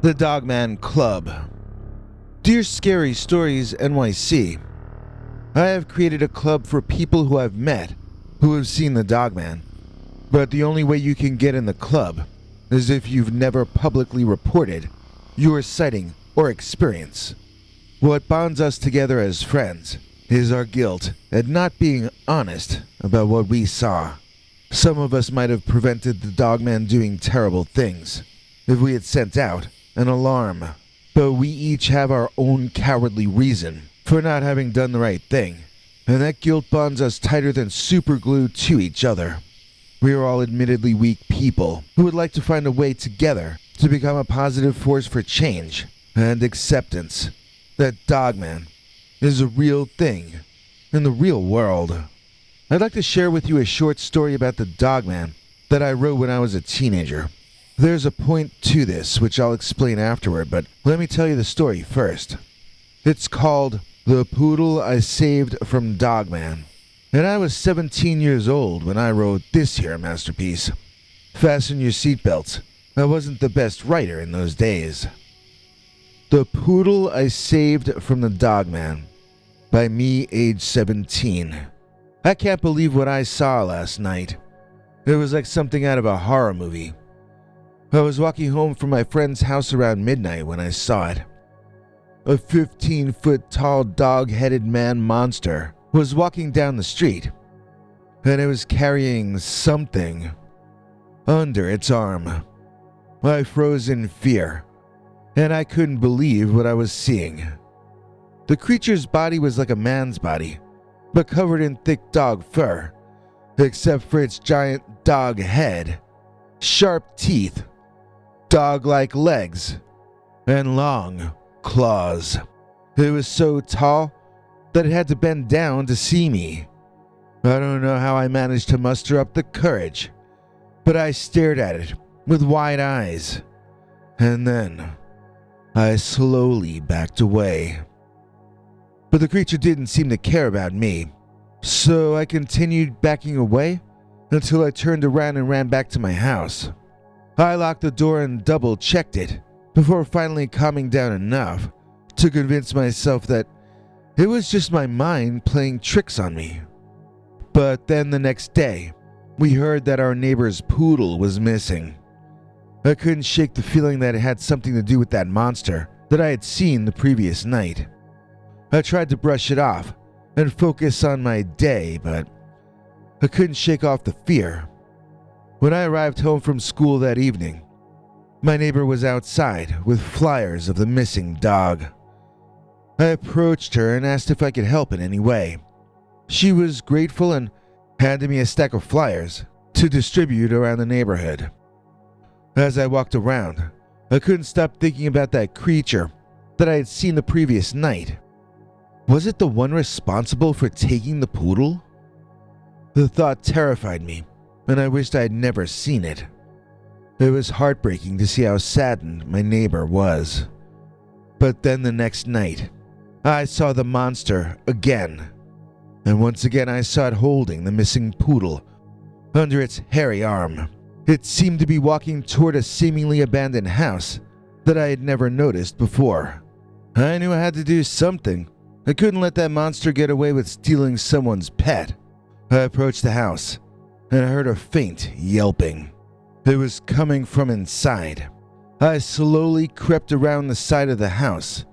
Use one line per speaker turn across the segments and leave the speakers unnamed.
The Dogman Club. Dear Scary Stories NYC, I have created a club for people who I've met who have seen the Dogman, but the only way you can get in the club is if you've never publicly reported your sighting or experience. What bonds us together as friends is our guilt at not being honest about what we saw. Some of us might have prevented the Dogman doing terrible things if we had sent out an alarm, but we each have our own cowardly reason for not having done the right thing, and that guilt bonds us tighter than super glue to each other. We are all admittedly weak people who would like to find a way together to become a positive force for change and acceptance that Dogman is a real thing in the real world. I'd like to share with you a short story about the Dogman that I wrote when I was a teenager. There's a point to this, which I'll explain afterward, but let me tell you the story first. It's called The Poodle I Saved from Dogman, and I was 17 years old when I wrote this here masterpiece. Fasten your seatbelts. I wasn't the best writer in those days. The Poodle I Saved from the Dogman, by me, age 17. I can't believe what I saw last night. It was like something out of a horror movie. I was walking home from my friend's house around midnight when I saw it. A 15-foot tall dog-headed man monster was walking down the street, and it was carrying something under its arm. I froze in fear, and I couldn't believe what I was seeing. The creature's body was like a man's body, but covered in thick dog fur, except for its giant dog head, sharp teeth, dog-like legs, and long claws. It was so tall that it had to bend down to see me. I don't know how I managed to muster up the courage, but I stared at it with wide eyes, and then I slowly backed away. But the creature didn't seem to care about me, so I continued backing away until I turned around and ran back to my house. I locked the door and double-checked it before finally calming down enough to convince myself that it was just my mind playing tricks on me. But then the next day, we heard that our neighbor's poodle was missing. I couldn't shake the feeling that it had something to do with that monster that I had seen the previous night. I tried to brush it off and focus on my day, but I couldn't shake off the fear. When I arrived home from school that evening, my neighbor was outside with flyers of the missing dog. I approached her and asked if I could help in any way. She was grateful and handed me a stack of flyers to distribute around the neighborhood. As I walked around, I couldn't stop thinking about that creature that I had seen the previous night. Was it the one responsible for taking the poodle? The thought terrified me, and I wished I had never seen it. It was heartbreaking to see how saddened my neighbor was. But then the next night, I saw the monster again, and once again I saw it holding the missing poodle under its hairy arm. It seemed to be walking toward a seemingly abandoned house that I had never noticed before. I knew I had to do something. I couldn't let that monster get away with stealing someone's pet. I approached the house, and I heard a faint yelping. It was coming from inside. I slowly crept around the side of the house,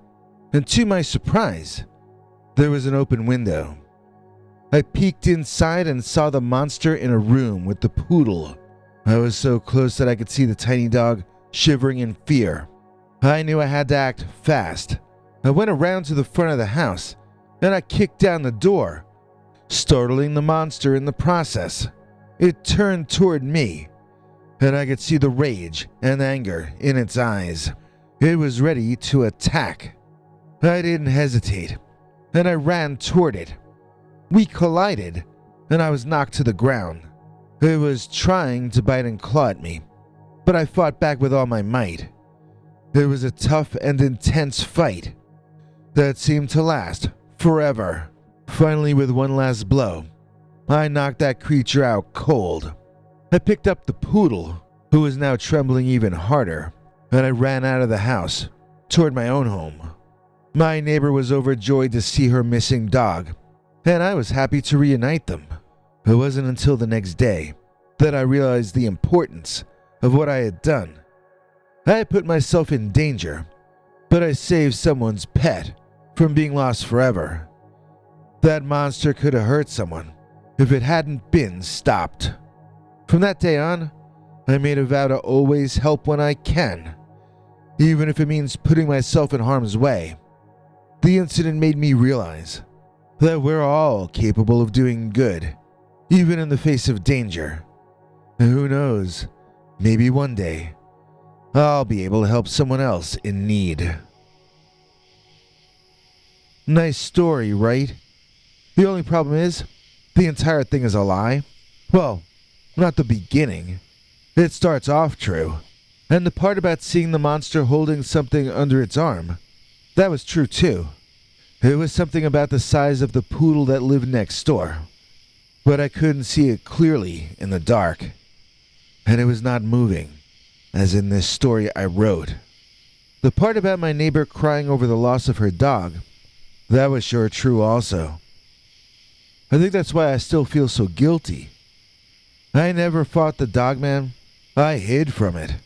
and to my surprise, there was an open window. I peeked inside and saw the monster in a room with the poodle. I was so close that I could see the tiny dog shivering in fear. I knew I had to act fast. I went around to the front of the house, and I kicked down the door, startling the monster in the process. It turned toward me, and I could see the rage and anger in its eyes. It was ready to attack. I didn't hesitate, and I ran toward it. We collided, and I was knocked to the ground. It was trying to bite and claw at me, but I fought back with all my might. It was a tough and intense fight that seemed to last forever. Finally, with one last blow, I knocked that creature out cold. I picked up the poodle, who was now trembling even harder, and I ran out of the house toward my own home. My neighbor was overjoyed to see her missing dog, and I was happy to reunite them. It wasn't until the next day that I realized the importance of what I had done. I had put myself in danger, but I saved someone's pet from being lost forever. That monster could have hurt someone if it hadn't been stopped. From that day on, I made a vow to always help when I can, even if it means putting myself in harm's way. The incident made me realize that we're all capable of doing good, even in the face of danger. And who knows, maybe one day, I'll be able to help someone else in need. Nice story, right? The only problem is, the entire thing is a lie. Well, not the beginning. It starts off true. And the part about seeing the monster holding something under its arm, that was true too. It was something about the size of the poodle that lived next door. But I couldn't see it clearly in the dark. And it was not moving, as in this story I wrote. The part about my neighbor crying over the loss of her dog, that was sure true also. I think that's why I still feel so guilty. I never fought the dogman. I hid from it.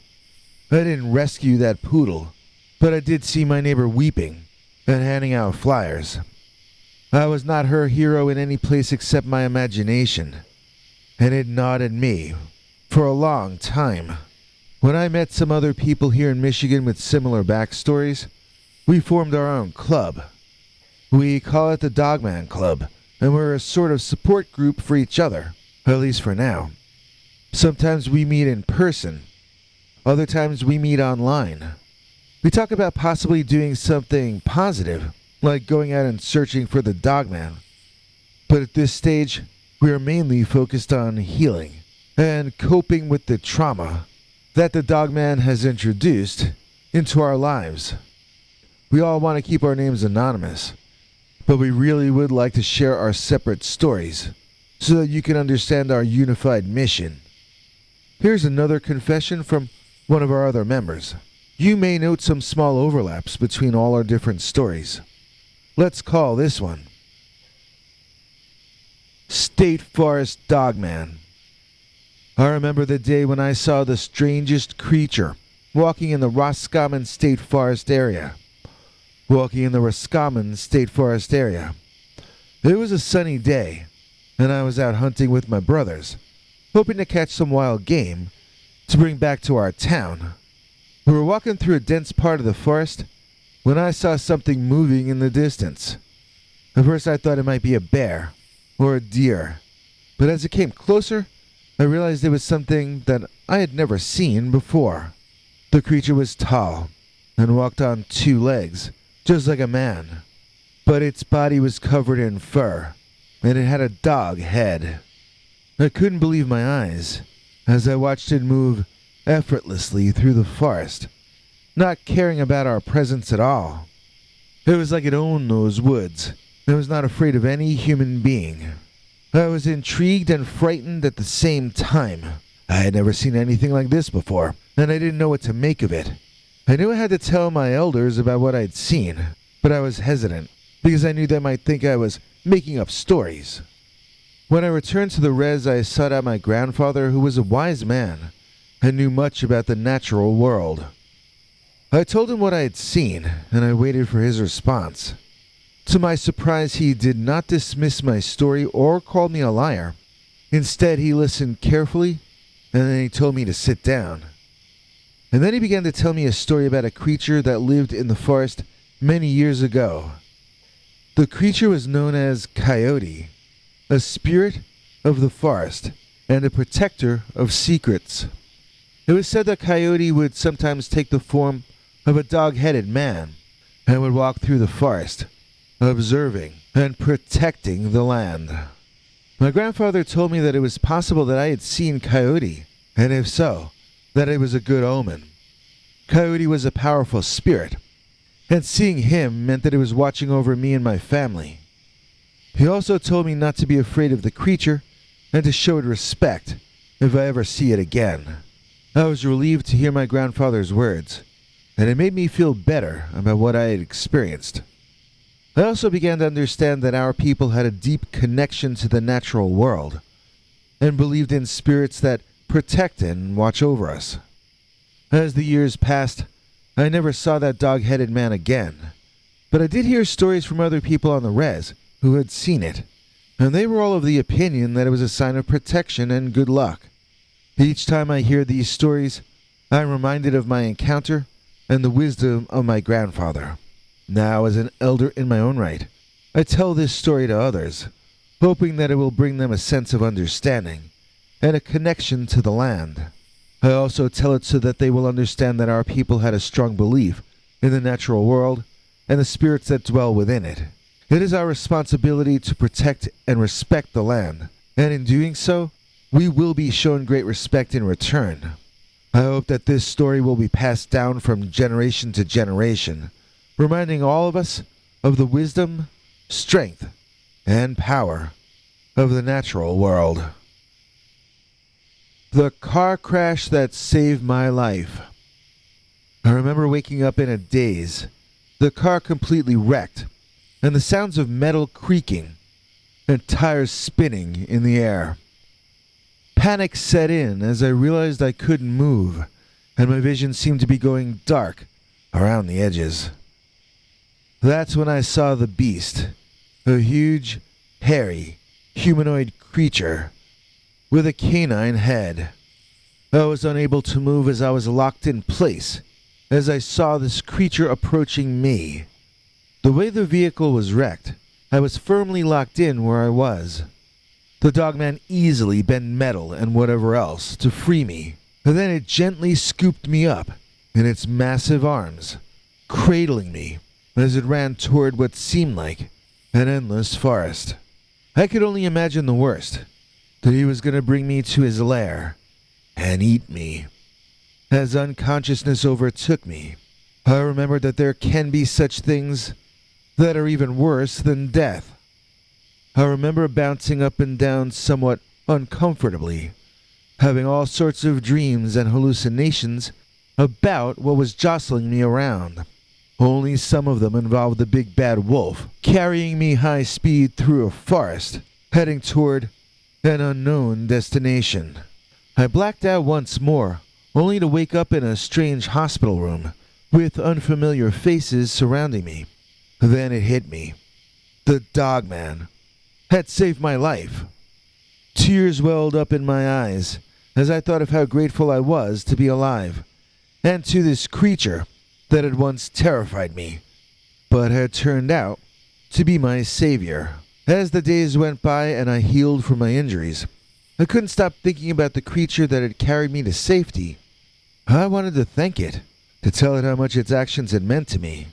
I didn't rescue that poodle, but I did see my neighbor weeping and handing out flyers. I was not her hero in any place except my imagination, and it gnawed at me for a long time. When I met some other people here in Michigan with similar backstories, we formed our own club. We call it the DOGMAN Club, and we're a sort of support group for each other, at least for now. Sometimes we meet in person, other times we meet online. We talk about possibly doing something positive, like going out and searching for the dogman. But at this stage, we are mainly focused on healing and coping with the trauma that the dogman has introduced into our lives. We all want to keep our names anonymous, but we really would like to share our separate stories so that you can understand our unified mission. Here's another confession from one of our other members. You may note some small overlaps between all our different stories. Let's call this one State Forest Dogman. I remember the day when I saw the strangest creature walking in the Roscommon State Forest area. It was a sunny day, and I was out hunting with my brothers, hoping to catch some wild game to bring back to our town. We were walking through a dense part of the forest when I saw something moving in the distance. At first I thought it might be a bear or a deer, but as it came closer, I realized it was something that I had never seen before. The creature was tall and walked on two legs, just like a man, but its body was covered in fur, and it had a dog head. I couldn't believe my eyes as I watched it move effortlessly through the forest, not caring about our presence at all. It was like it owned those woods and was not afraid of any human being. I was intrigued and frightened at the same time. I had never seen anything like this before, and I didn't know what to make of it. I knew I had to tell my elders about what I'd seen, but I was hesitant because I knew they might think I was making up stories. When I returned to the res, I sought out my grandfather, who was a wise man and knew much about the natural world. I told him what I had seen, and I waited for his response. To my surprise, he did not dismiss my story or call me a liar. Instead, he listened carefully, and then he told me to sit down. And then he began to tell me a story about a creature that lived in the forest many years ago. The creature was known as Coyote, a spirit of the forest and a protector of secrets. It was said that Coyote would sometimes take the form of a dog-headed man and would walk through the forest, observing and protecting the land. My grandfather told me that it was possible that I had seen Coyote, and if so, that it was a good omen. Coyote was a powerful spirit, and seeing him meant that it was watching over me and my family. He also told me not to be afraid of the creature and to show it respect if I ever see it again. I was relieved to hear my grandfather's words, and it made me feel better about what I had experienced. I also began to understand that our people had a deep connection to the natural world, and believed in spirits that protect and watch over us. As the years passed, I never saw that dog-headed man again, but I did hear stories from other people on the res who had seen it, and they were all of the opinion that it was a sign of protection and good luck. Each time I hear these stories, I am reminded of my encounter and the wisdom of my grandfather. Now, as an elder in my own right, I tell this story to others, hoping that it will bring them a sense of understanding and a connection to the land. I also tell it so that they will understand that our people had a strong belief in the natural world and the spirits that dwell within it. It is our responsibility to protect and respect the land, and in doing so, we will be shown great respect in return. I hope that this story will be passed down from generation to generation, reminding all of us of the wisdom, strength, and power of the natural world. The car crash that saved my life. I remember waking up in a daze, the car completely wrecked, and the sounds of metal creaking and tires spinning in the air. Panic set in as I realized I couldn't move, and my vision seemed to be going dark around the edges. That's when I saw the beast, a huge, hairy, humanoid creature with a canine head. I was unable to move as I was locked in place as I saw this creature approaching me. The way the vehicle was wrecked, I was firmly locked in where I was. The dogman easily bent metal and whatever else to free me, and then it gently scooped me up in its massive arms, cradling me as it ran toward what seemed like an endless forest. I could only imagine the worst, that he was going to bring me to his lair and eat me. As unconsciousness overtook me, I remembered that there can be such things that are even worse than death. I remember bouncing up and down somewhat uncomfortably, having all sorts of dreams and hallucinations about what was jostling me around. Only some of them involved the big bad wolf, carrying me high speed through a forest, heading toward an unknown destination. I blacked out once more, only to wake up in a strange hospital room, with unfamiliar faces surrounding me. Then it hit me. The dogman had saved my life. Tears welled up in my eyes as I thought of how grateful I was to be alive, and to this creature that had once terrified me, but had turned out to be my savior. As the days went by and I healed from my injuries, I couldn't stop thinking about the creature that had carried me to safety. I wanted to thank it, to tell it how much its actions had meant to me.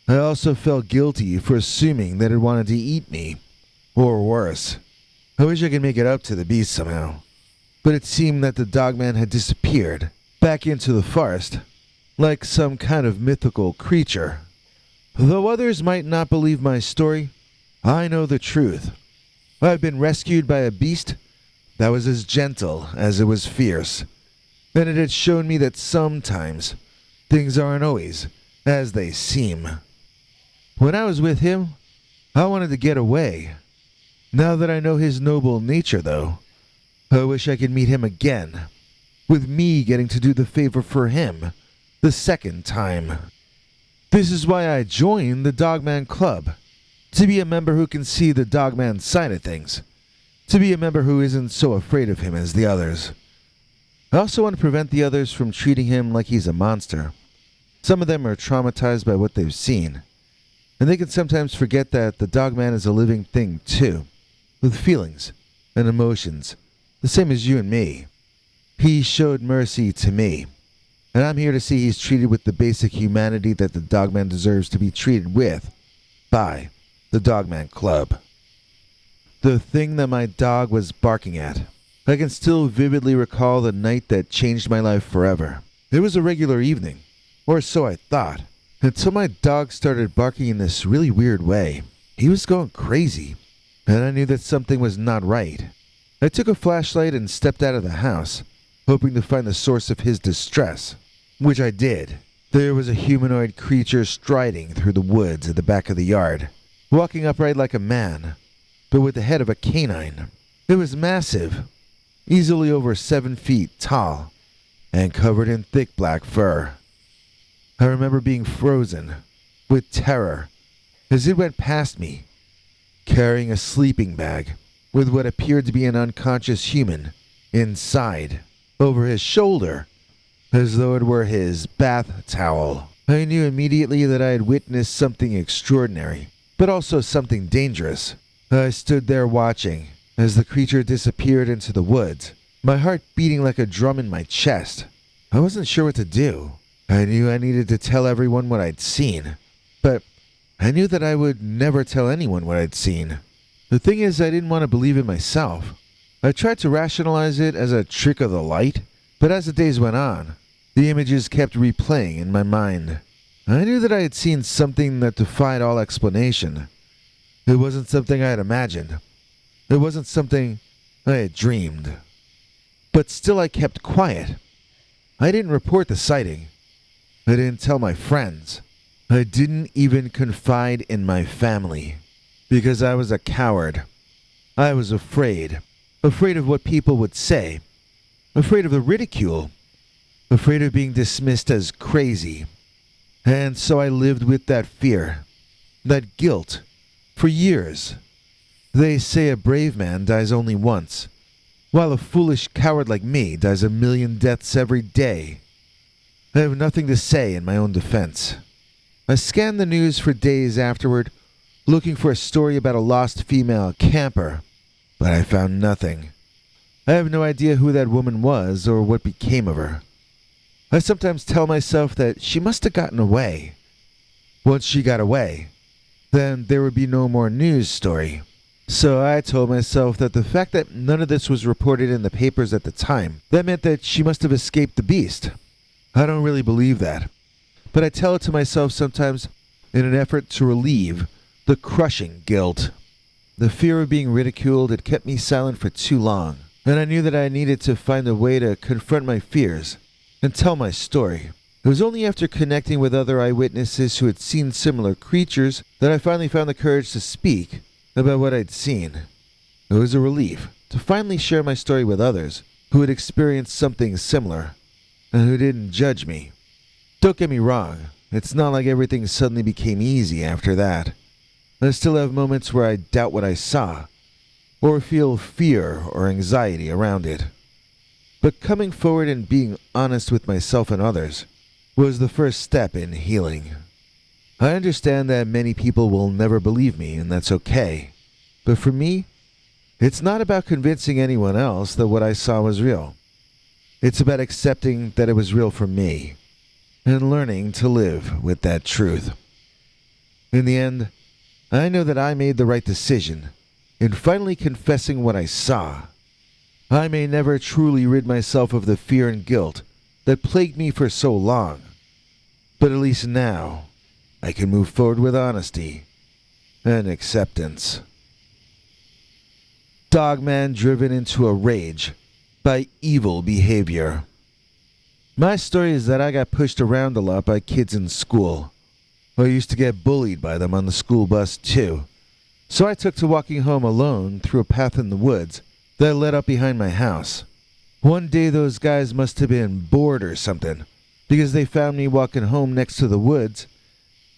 I also felt guilty for assuming that it wanted to eat me, or worse. I wish I could make it up to the beast somehow, but it seemed that the dogman had disappeared back into the forest, like some kind of mythical creature. Though others might not believe my story, I know the truth. I've been rescued by a beast that was as gentle as it was fierce, and it had shown me that sometimes things aren't always as they seem. When I was with him, I wanted to get away. Now that I know his noble nature, though, I wish I could meet him again, with me getting to do the favor for him the second time. This is why I joined the Dogman Club, to be a member who can see the Dogman side of things, to be a member who isn't so afraid of him as the others. I also want to prevent the others from treating him like he's a monster. Some of them are traumatized by what they've seen, and they can sometimes forget that the Dogman is a living thing too, with feelings and emotions, the same as you and me. He showed mercy to me, and I'm here to see he's treated with the basic humanity that the Dogman deserves to be treated with by the Dogman Club. The thing that my dog was barking at. I can still vividly recall the night that changed my life forever. It was a regular evening, or so I thought, until my dog started barking in this really weird way. He was going crazy, and I knew that something was not right. I took a flashlight and stepped out of the house, hoping to find the source of his distress, which I did. There was a humanoid creature striding through the woods at the back of the yard, walking upright like a man, but with the head of a canine. It was massive, easily over 7 feet tall, and covered in thick black fur. I remember being frozen with terror as it went past me, carrying a sleeping bag with what appeared to be an unconscious human inside, over his shoulder, as though it were his bath towel. I knew immediately that I had witnessed something extraordinary, but also something dangerous. I stood there watching as the creature disappeared into the woods, my heart beating like a drum in my chest. I wasn't sure what to do. I knew I needed to tell everyone what I'd seen, but I knew that I would never tell anyone what I'd seen. The thing is, I didn't want to believe it myself. I tried to rationalize it as a trick of the light, but as the days went on, the images kept replaying in my mind. I knew that I had seen something that defied all explanation. It wasn't something I had imagined. It wasn't something I had dreamed. But still I kept quiet. I didn't report the sighting. I didn't tell my friends. I didn't even confide in my family. Because I was a coward. I was afraid. Afraid of what people would say. Afraid of the ridicule. Afraid of being dismissed as crazy. And so I lived with that fear. That guilt. For years. They say a brave man dies only once, while a foolish coward like me dies 1,000,000 deaths every day. I have nothing to say in my own defense. I scanned the news for days afterward, looking for a story about a lost female camper, but I found nothing. I have no idea who that woman was or what became of her. I sometimes tell myself that she must have gotten away. Once she got away, then there would be no more news story. So I told myself that the fact that none of this was reported in the papers at the time, that meant that she must have escaped the beast. I don't really believe that, but I tell it to myself sometimes in an effort to relieve the crushing guilt. The fear of being ridiculed had kept me silent for too long, and I knew that I needed to find a way to confront my fears and tell my story. It was only after connecting with other eyewitnesses who had seen similar creatures that I finally found the courage to speak about what I'd seen. It was a relief to finally share my story with others who had experienced something similar and who didn't judge me. Don't get me wrong, it's not like everything suddenly became easy after that. I still have moments where I doubt what I saw, or feel fear or anxiety around it. But coming forward and being honest with myself and others was the first step in healing. I understand that many people will never believe me, and that's okay. But for me, it's not about convincing anyone else that what I saw was real. It's about accepting that it was real for me, and learning to live with that truth. In the end, I know that I made the right decision in finally confessing what I saw. I may never truly rid myself of the fear and guilt that plagued me for so long, but at least now, I can move forward with honesty and acceptance. Dogman driven into a rage by evil behavior. My story is that I got pushed around a lot by kids in school. I used to get bullied by them on the school bus too. So I took to walking home alone through a path in the woods that led up behind my house. One day those guys must have been bored or something, because they found me walking home next to the woods,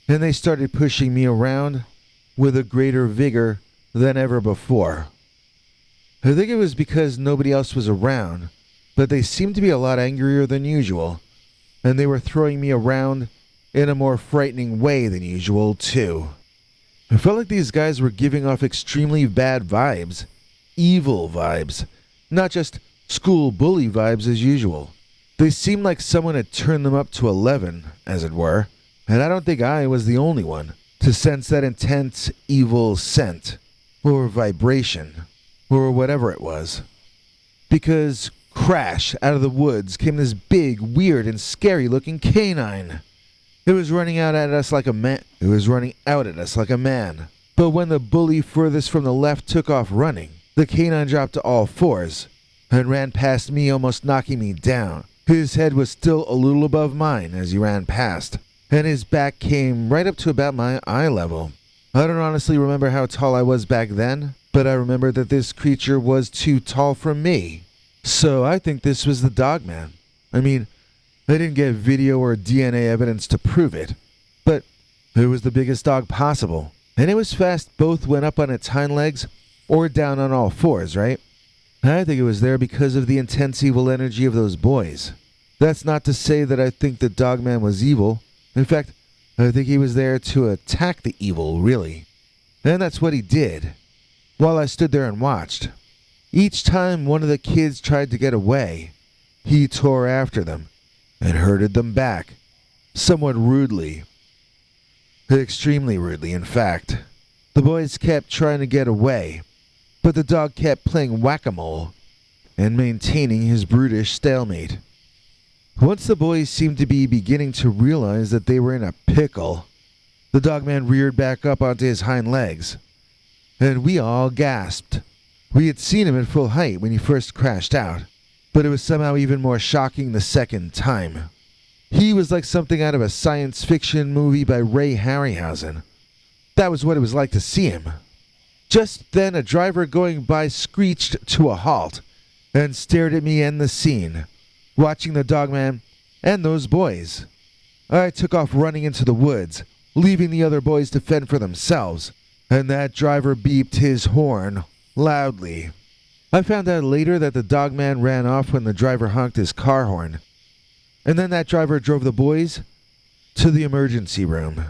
and they started pushing me around with a greater vigor than ever before. I think it was because nobody else was around, but they seemed to be a lot angrier than usual, and they were throwing me around in a more frightening way than usual, too. I felt like these guys were giving off extremely bad vibes, evil vibes, not just school bully vibes as usual. They seemed like someone had turned them up to 11, as it were, and I don't think I was the only one to sense that intense evil scent, or vibration, or whatever it was. Because crash out of the woods came this big, weird, and scary-looking canine. It was running out at us like a man. But when the bully furthest from the left took off running, the canine dropped to all fours and ran past me, almost knocking me down. His head was still a little above mine as he ran past, and his back came right up to about my eye level. I don't honestly remember how tall I was back then, but I remember that this creature was too tall for me. So I think this was the Dogman. I mean, I didn't get video or DNA evidence to prove it, but it was the biggest dog possible, and it was fast. Both went up on its hind legs or down on all fours, right? I think it was there because of the intense evil energy of those boys. That's not to say that I think the Dogman was evil. In fact, I think he was there to attack the evil, really. And that's what he did, while I stood there and watched. Each time one of the kids tried to get away, he tore after them and herded them back, somewhat rudely. Extremely rudely, in fact. The boys kept trying to get away, but the dog kept playing whack-a-mole and maintaining his brutish stalemate. Once the boys seemed to be beginning to realize that they were in a pickle, the Dogman reared back up onto his hind legs, and we all gasped. We had seen him at full height when he first crashed out, but it was somehow even more shocking the second time. He was like something out of a science fiction movie by Ray Harryhausen. That was what it was like to see him. Just then a driver going by screeched to a halt and stared at me and the scene, watching the Dogman and those boys. I took off running into the woods, leaving the other boys to fend for themselves, and that driver beeped his horn loudly. I found out later that the Dogman ran off when the driver honked his car horn, and then that driver drove the boys to the emergency room.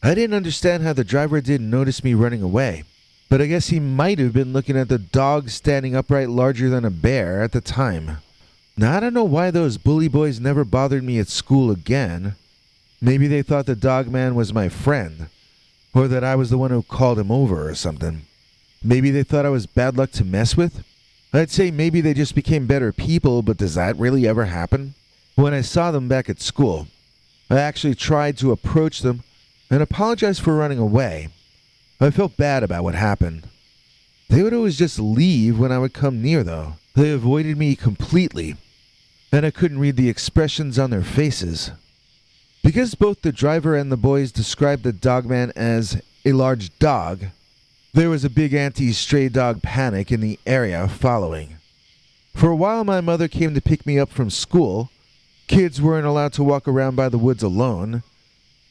I didn't understand how the driver didn't notice me running away, but I guess he might have been looking at the dog standing upright larger than a bear at the time. Now, I don't know why those bully boys never bothered me at school again. Maybe they thought the Dogman was my friend, or that I was the one who called him over or something. Maybe they thought I was bad luck to mess with. I'd say maybe they just became better people, but does that really ever happen? When I saw them back at school, I actually tried to approach them and apologize for running away. I felt bad about what happened. They would always just leave when I would come near, though. They avoided me completely, and I couldn't read the expressions on their faces. Because both the driver and the boys described the Dogman as a large dog, there was a big anti-stray dog panic in the area following. For a while, my mother came to pick me up from school. Kids weren't allowed to walk around by the woods alone,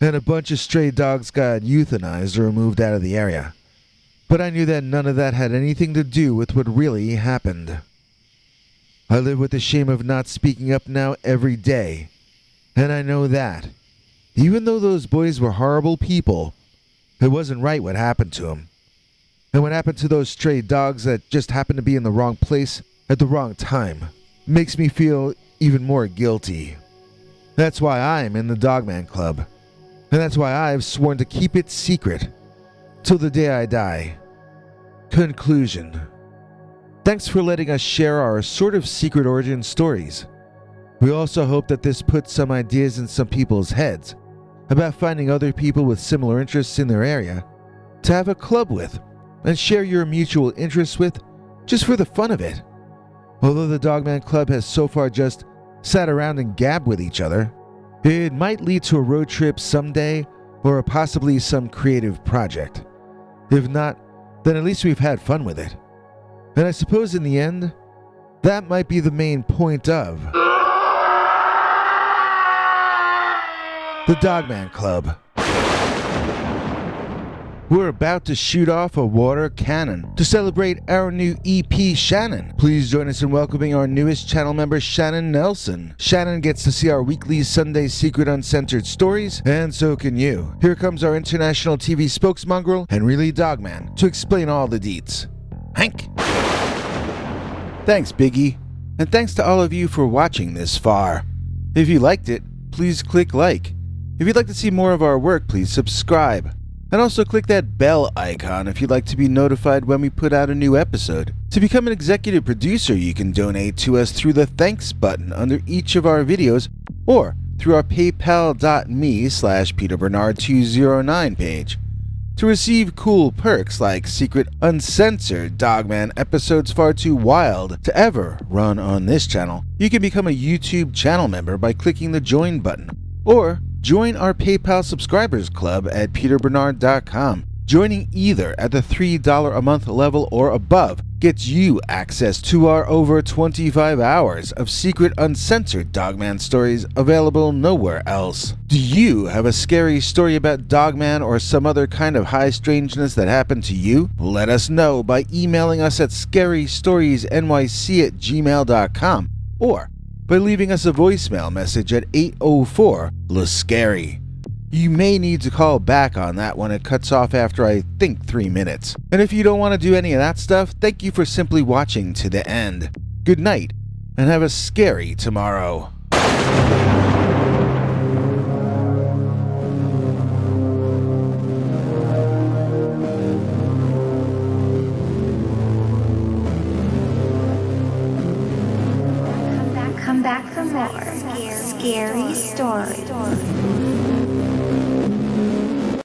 and a bunch of stray dogs got euthanized or removed out of the area. But I knew that none of that had anything to do with what really happened. I live with the shame of not speaking up now every day, and I know that, even though those boys were horrible people, it wasn't right what happened to them. And what happened to those stray dogs that just happened to be in the wrong place at the wrong time makes me feel even more guilty. That's why I'm in the Dogman Club, and that's why I've sworn to keep it secret till the day I die. Conclusion. Thanks for letting us share our sort of secret origin stories. We also hope that this puts some ideas in some people's heads about finding other people with similar interests in their area to have a club with and share your mutual interests with just for the fun of it. Although the Dogman Club has so far just sat around and gabbed with each other, it might lead to a road trip someday or possibly some creative project. If not, then at least we've had fun with it. And I suppose in the end, that might be the main point of the Dogman Club. We're about to shoot off a water cannon to celebrate our new EP, Shannon. Please join us in welcoming our newest channel member, Shannon Nelson. Shannon gets to see our weekly Sunday secret uncensored stories, and so can you. Here comes our international TV spokesmongrel, Henry Lee Dogman, to explain all the deets. Hank! Thanks, Biggie. And thanks to all of you for watching this far. If you liked it, please click like. If you'd like to see more of our work, please subscribe. And also click that bell icon if you'd like to be notified when we put out a new episode. To become an executive producer, you can donate to us through the thanks button under each of our videos or through our paypal.me/PeterBernard209 page. To receive cool perks like secret uncensored Dogman episodes far too wild to ever run on this channel, you can become a YouTube channel member by clicking the join button, or join our PayPal subscribers club at peterbernard.com. Joining either at the $3 a month level or above gets you access to our over 25 hours of secret uncensored Dogman stories available nowhere else. Do you have a scary story about Dogman or some other kind of high strangeness that happened to you? Let us know by emailing us at scarystoriesnyc@gmail.com or by leaving us a voicemail message at 804-LA-SCARY. You may need to call back on that one. It cuts off after, I think, 3 minutes. And if you don't want to do any of that stuff, thank you for simply watching to the end. Good night, and have a scary tomorrow.
Come back for more scary stories.